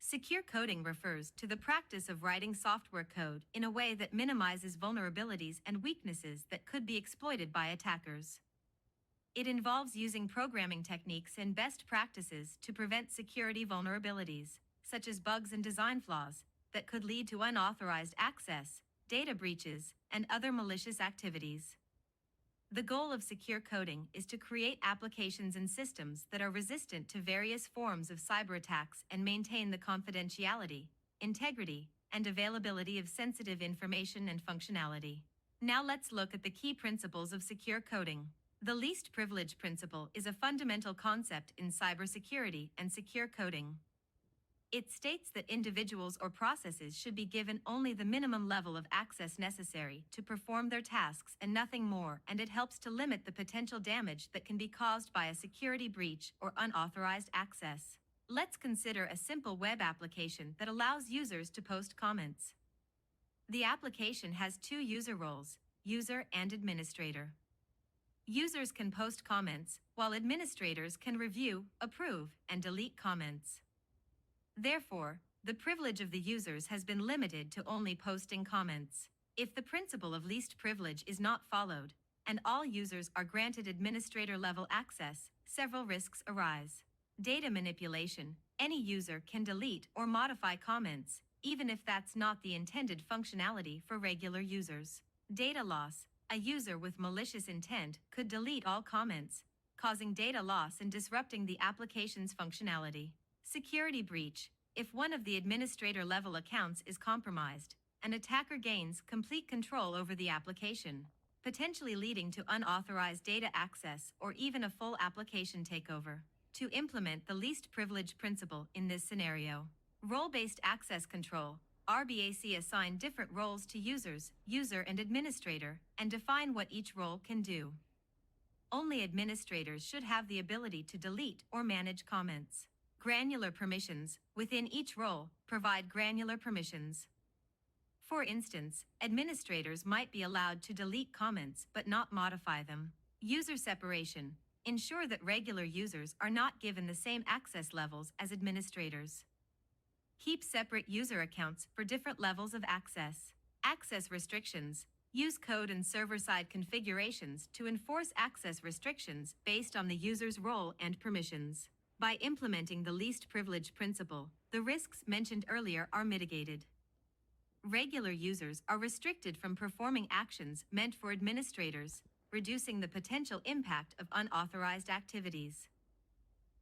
Secure coding refers to the practice of writing software code in a way that minimizes vulnerabilities and weaknesses that could be exploited by attackers. It involves using programming techniques and best practices to prevent security vulnerabilities, such as bugs and design flaws, that could lead to unauthorized access, data breaches, and other malicious activities. The goal of secure coding is to create applications and systems that are resistant to various forms of cyber attacks and maintain the confidentiality, integrity, and availability of sensitive information and functionality. Now let's look at the key principles of secure coding. The least privilege principle is a fundamental concept in cybersecurity and secure coding. It states that individuals or processes should be given only the minimum level of access necessary to perform their tasks and nothing more, and it helps to limit the potential damage that can be caused by a security breach or unauthorized access. Let's consider a simple web application that allows users to post comments. The application has two user roles, user and administrator. Users can post comments, while administrators can review, approve, and delete comments. Therefore, the privilege of the users has been limited to only posting comments. If the principle of least privilege is not followed, and all users are granted administrator-level access, several risks arise. Data manipulation. Any user can delete or modify comments, even if that's not the intended functionality for regular users. Data loss. A user with malicious intent could delete all comments, causing data loss and disrupting the application's functionality. Security breach. If one of the administrator-level accounts is compromised, an attacker gains complete control over the application, potentially leading to unauthorized data access or even a full application takeover. To implement the least privilege principle in this scenario, role-based access control, RBAC assign different roles to users, user and administrator, and define what each role can do. Only administrators should have the ability to delete or manage comments. Granular permissions. Within each role, provide granular permissions. For instance, administrators might be allowed to delete comments but not modify them. User separation. Ensure that regular users are not given the same access levels as administrators. Keep separate user accounts for different levels of access. Access restrictions. Use code and server-side configurations to enforce access restrictions based on the user's role and permissions. By implementing the least privilege principle, the risks mentioned earlier are mitigated. Regular users are restricted from performing actions meant for administrators, reducing the potential impact of unauthorized activities.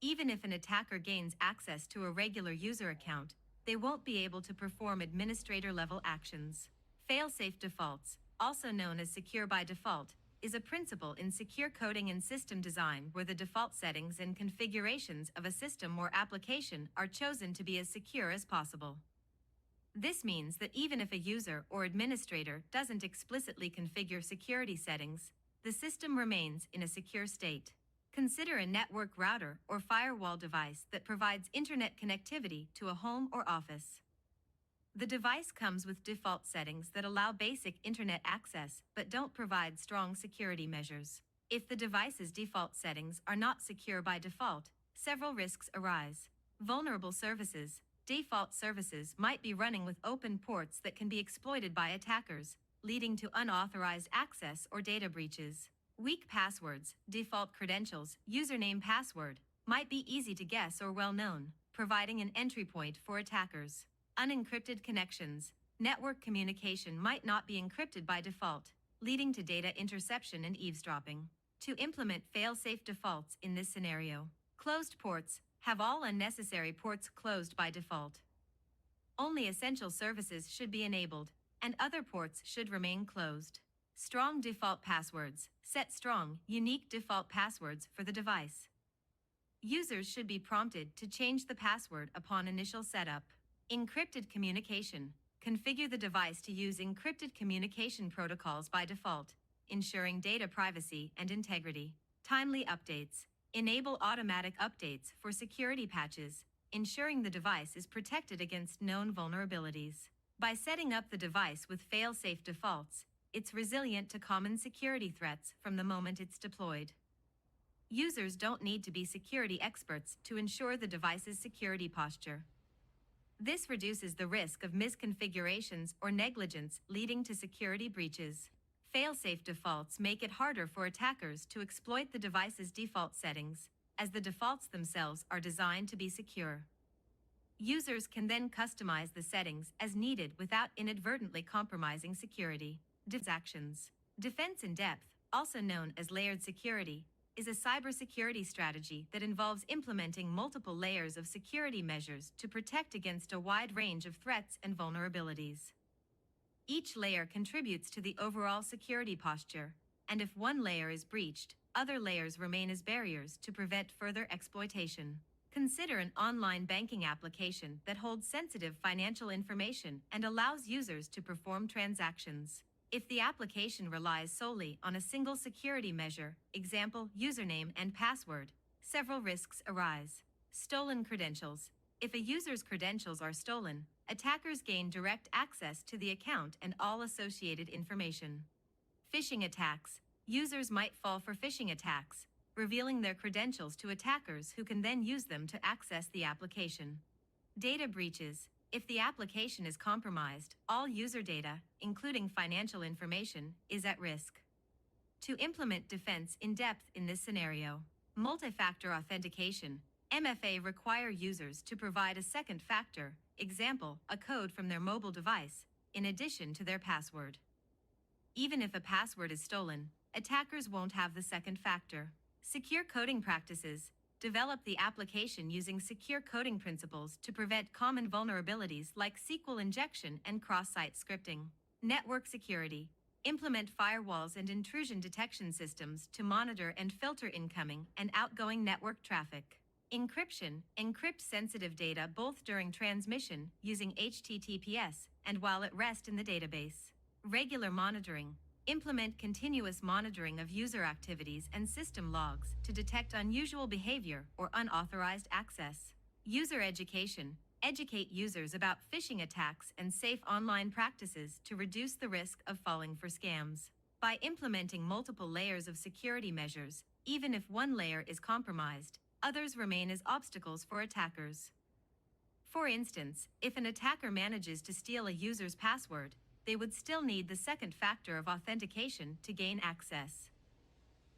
Even if an attacker gains access to a regular user account, they won't be able to perform administrator-level actions. Fail-safe defaults, also known as secure by default, is a principle in secure coding and system design where the default settings and configurations of a system or application are chosen to be as secure as possible. This means that even if a user or administrator doesn't explicitly configure security settings, the system remains in a secure state. Consider a network router or firewall device that provides internet connectivity to a home or office. The device comes with default settings that allow basic internet access but don't provide strong security measures. If the device's default settings are not secure by default, several risks arise. Vulnerable services. Default services might be running with open ports that can be exploited by attackers, leading to unauthorized access or data breaches. Weak passwords. Default credentials, username password, might be easy to guess or well known, providing an entry point for attackers. Unencrypted connections. Network communication might not be encrypted by default, leading to data interception and eavesdropping. To implement fail-safe defaults in this scenario, closed ports. Have all unnecessary ports closed by default. Only essential services should be enabled, and other ports should remain closed. Strong default passwords. Set strong, unique default passwords for the device. Users should be prompted to change the password upon initial setup. Encrypted communication. Configure the device to use encrypted communication protocols by default, ensuring data privacy and integrity. Timely updates. Enable automatic updates for security patches, ensuring the device is protected against known vulnerabilities. By setting up the device with fail-safe defaults, it's resilient to common security threats from the moment it's deployed. Users don't need to be security experts to ensure the device's security posture. This reduces the risk of misconfigurations or negligence leading to security breaches. Fail-safe defaults make it harder for attackers to exploit the device's default settings, as the defaults themselves are designed to be secure. Users can then customize the settings as needed without inadvertently compromising security. Actions. Defense in depth, also known as layered security, is a cybersecurity strategy that involves implementing multiple layers of security measures to protect against a wide range of threats and vulnerabilities. Each layer contributes to the overall security posture, and if one layer is breached, other layers remain as barriers to prevent further exploitation. Consider an online banking application that holds sensitive financial information and allows users to perform transactions. If the application relies solely on a single security measure, example, username and password, several risks arise. Stolen credentials. If a user's credentials are stolen, attackers gain direct access to the account and all associated information. Phishing attacks. Users might fall for phishing attacks, revealing their credentials to attackers who can then use them to access the application. Data breaches. If the application is compromised, all user data, including financial information, is at risk. To implement defense in depth in this scenario, multi-factor authentication, MFA, require users to provide a second factor, example, a code from their mobile device, in addition to their password. Even if a password is stolen, attackers won't have the second factor. Secure coding practices. Develop the application using secure coding principles to prevent common vulnerabilities like SQL injection and cross-site scripting. Network security. Implement firewalls and intrusion detection systems to monitor and filter incoming and outgoing network traffic. Encryption. Encrypt sensitive data both during transmission using HTTPS and while at rest in the database. Regular monitoring. Implement continuous monitoring of user activities and system logs to detect unusual behavior or unauthorized access. User education. Educate users about phishing attacks and safe online practices to reduce the risk of falling for scams. By implementing multiple layers of security measures, even if one layer is compromised, others remain as obstacles for attackers. For instance, if an attacker manages to steal a user's password, they would still need the second factor of authentication to gain access.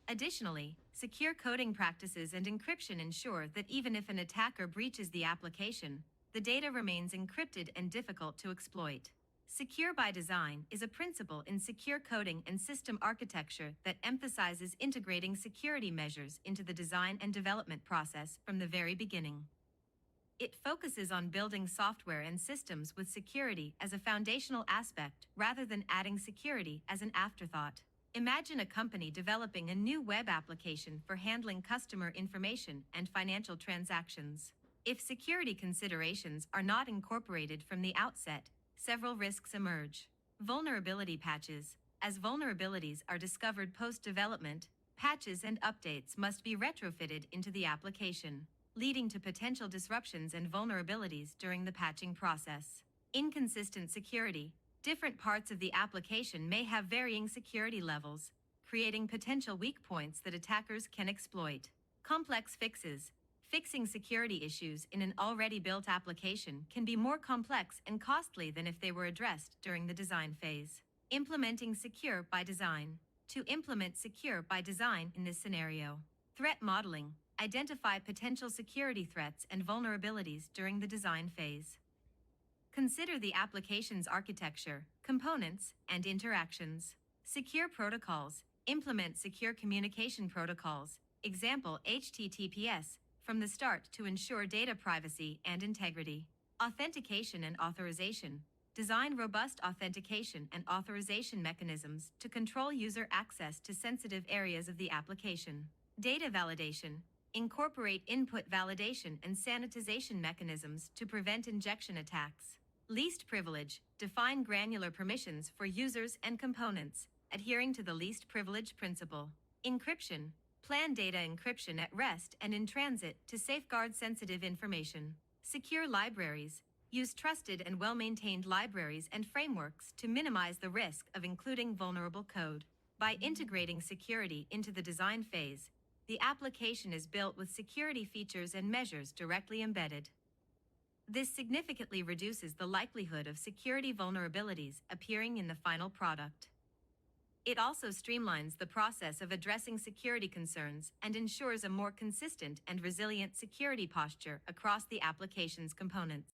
Additionally, secure coding practices and encryption ensure that even if an attacker breaches the application, the data remains encrypted and difficult to exploit. Secure by design is a principle in secure coding and system architecture that emphasizes integrating security measures into the design and development process from the very beginning. It focuses on building software and systems with security as a foundational aspect rather than adding security as an afterthought. Imagine a company developing a new web application for handling customer information and financial transactions. If security considerations are not incorporated from the outset, several risks emerge. Vulnerability patches. As vulnerabilities are discovered post-development, patches and updates must be retrofitted into the application, leading to potential disruptions and vulnerabilities during the patching process. Inconsistent security. Different parts of the application may have varying security levels, creating potential weak points that attackers can exploit. Complex fixes. Fixing security issues in an already built application can be more complex and costly than if they were addressed during the design phase. Implementing secure by design. To implement secure by design in this scenario, threat modeling. Identify potential security threats and vulnerabilities during the design phase. Consider the application's architecture, components, and interactions. Secure protocols. Implement secure communication protocols, example HTTPS, from the start to ensure data privacy and integrity. Authentication and authorization. Design robust authentication and authorization mechanisms to control user access to sensitive areas of the application. Data validation. Incorporate input validation and sanitization mechanisms to prevent injection attacks. Least privilege. Define granular permissions for users and components, adhering to the least privilege principle. Encryption. Plan data encryption at rest and in transit to safeguard sensitive information. Secure libraries. Use trusted and well-maintained libraries and frameworks to minimize the risk of including vulnerable code. By integrating security into the design phase, the application is built with security features and measures directly embedded. This significantly reduces the likelihood of security vulnerabilities appearing in the final product. It also streamlines the process of addressing security concerns and ensures a more consistent and resilient security posture across the application's components.